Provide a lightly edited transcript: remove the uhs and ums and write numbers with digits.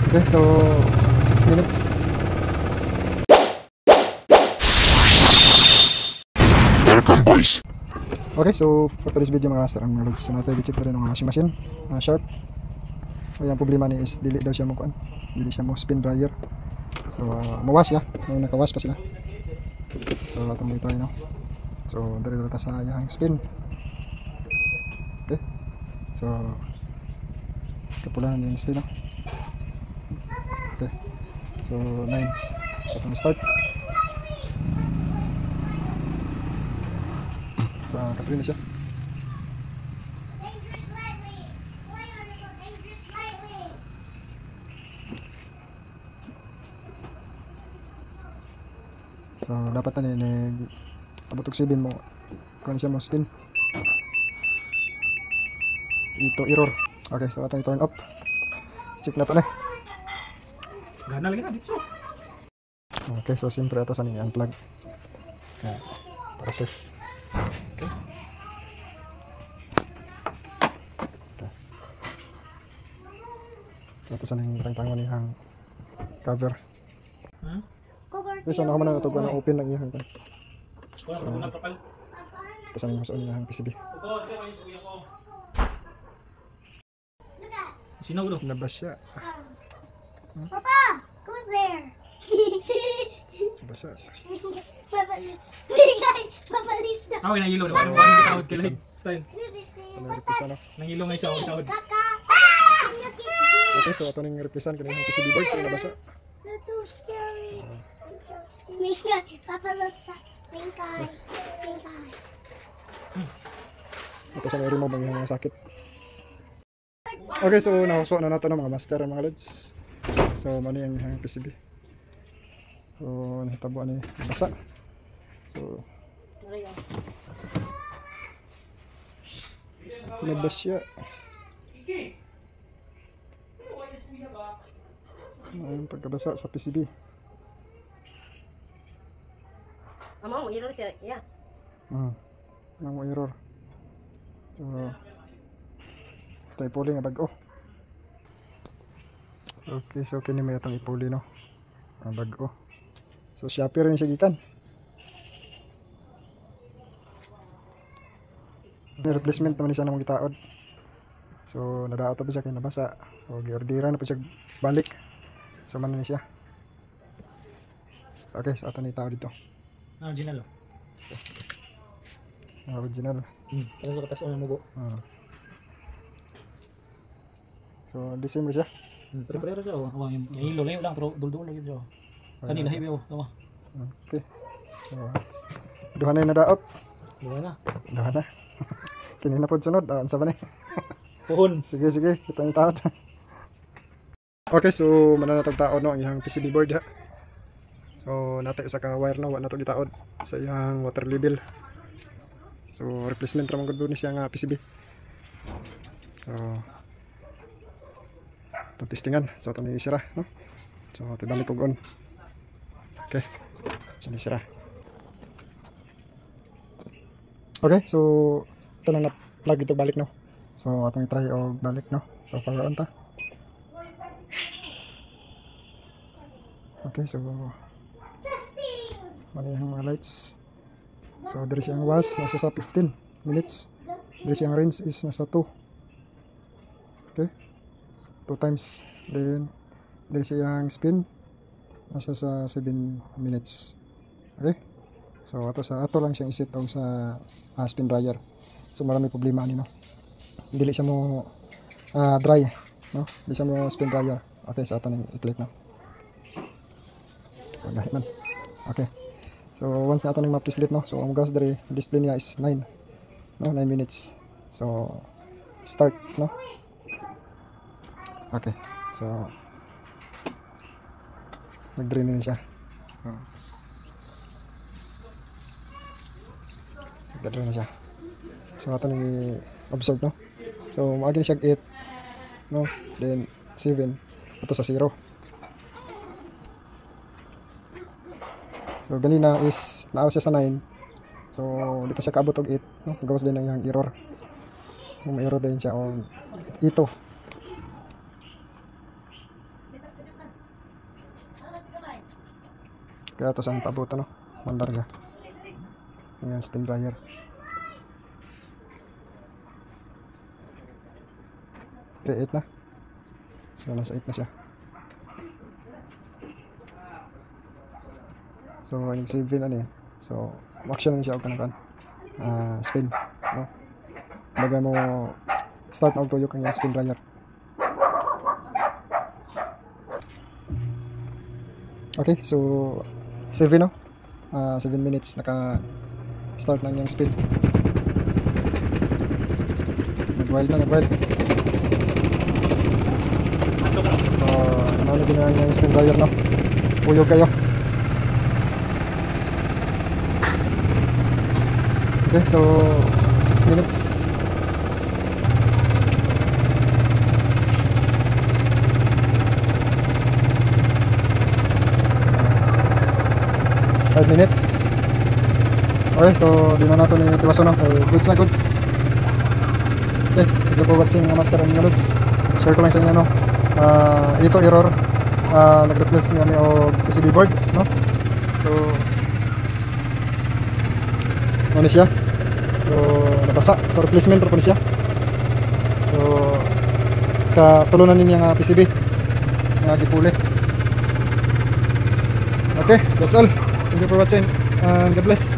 Okay, so 6 minutes. Welcome boys. Okay, so for today's video mga master, ang mga lods, so natin i-check na rin ang washing machine, sharp. So yung problema niya is dili daw siya mo kuan, dili siya mo spin dryer. So mawash ya, may nakawash pa sila. So ato mo try no. So dire ta sa yang spin. Okay. So kapulan yung spin no. Okay. So 9. So kung start. So kapulan na siya. So dapat na ni abot og 7 mo kung siya mo spin. Ito error. Okay, so atong i-turn up. Check na to na. Gana lagi na dito. Okay, so siyempre ito sa ning unplug. Okay, para safe. Okay. Okay. Ito sa ning tangan niyang cover. Okay, so nakaman na ito kung open lang iyang kan. So, ito sa ning masuon niyang PCB. Sino ulo? Labas siya. Papa, who's there? Labas siya. Papa Liz. Papa Liz na. Ako nang ilo. Ano ba tawag kay style? Ito na replace na. Nang ilo nga isa ako tawag. Kaka. Okay, so ito ning replace kan kanang PCB board kung labas siya. That's so scary. Minka, Papa Liz na. Minka. Minka. Ito sa remove ang iyang mga sakit. Okay, so nahuso na nato ng mga master mga lods. So mani ang iyang PCB. So nahitabuan ni basa. So nabas siya. Ang pagkabasa sa PCB. Amo, error siya. Yeah. Ang error. So tayo puli nga bago. Okay, so kini may itong ipuli no. Ang bago. So Shopee rin siya gikan. May replacement naman siya namang gitaod. So nadaot pa siya kay nabasa. So giordiran na pa siya balik. So man ni siya. Okay, so ato ni tao dito. Original. Original. Ano ka tas una mo go? So December siya. Pero siya oh. Ang ilo layo lang pero duldulo gyud siya. Kanila hibi oh. Tama. Okay. So duha na yung nadaot. Duha na. Duha na. Kini na po sunod. Unsa ba ni? Puhon. Sige, kita yung taod. Okay, so mananatag taod no ang iyang PCB board ha. So natay usa ka wire no, wa na to gitaod sa iyang water level. So replacement ra man gud ni siya nga PCB. So ito testingan. So ito ni sira no. So tibalik og on. Okay. So ni sira. Okay, so ito na plug ito balik no. So atong i-try og balik no. So power on ta. Okay, so mali ang mga lights. So there siyang wash nasa sa 15 minutes. There siyang rinse is nasa 2. Okay, 2 times. Then there siyang spin nasa sa 7 minutes. Okay, so ato lang siyang isit og sa spin dryer. So marami problema ani no. Dili siya mo dry no, dili siya mo spin dryer. Okay, so ato nang i-click na. Gahit man. Okay. So once na ato nang ma-split no. So ang gas dere display niya is 9. No, 9 minutes. So start no. Okay. So nag-drain na siya. Nag-drain na siya. So ato nang i-observe no. So maagi na siya 8 no, then 7 ato sa 0. So ganina is naaw siya sa 9. So di pa siya kaabot og 8 no. Gawas din ang iyang error. May error din siya o ito. Kaya to sang pabuto no. Mandar ka. Yung spin dryer. Okay, 8 na. So nasa 8 na siya. So nag-save ano eh. So action na siya og kanang spin, no. Bagay mo start na og tuyok ang spin dryer. Okay, so 7 no. 7 minutes naka start na yung spin. Nag-wild na, nag-wild. Ano ginawa niya yung spin dryer no. Uyog kayo. Okay, so 6 minutes. Five minutes. Okay, so di na nato ni tiwaso no. Goods na goods. Okay, ito po watching master and loads. Share ko lang sa inyo no. Ito error. Nag-replace niya o PCB board no. So ano siya? So nabasa. So replacement po siya. So katulunan niya nga PCB nga gipuli. Okay, that's all. Thank you for watching and God bless.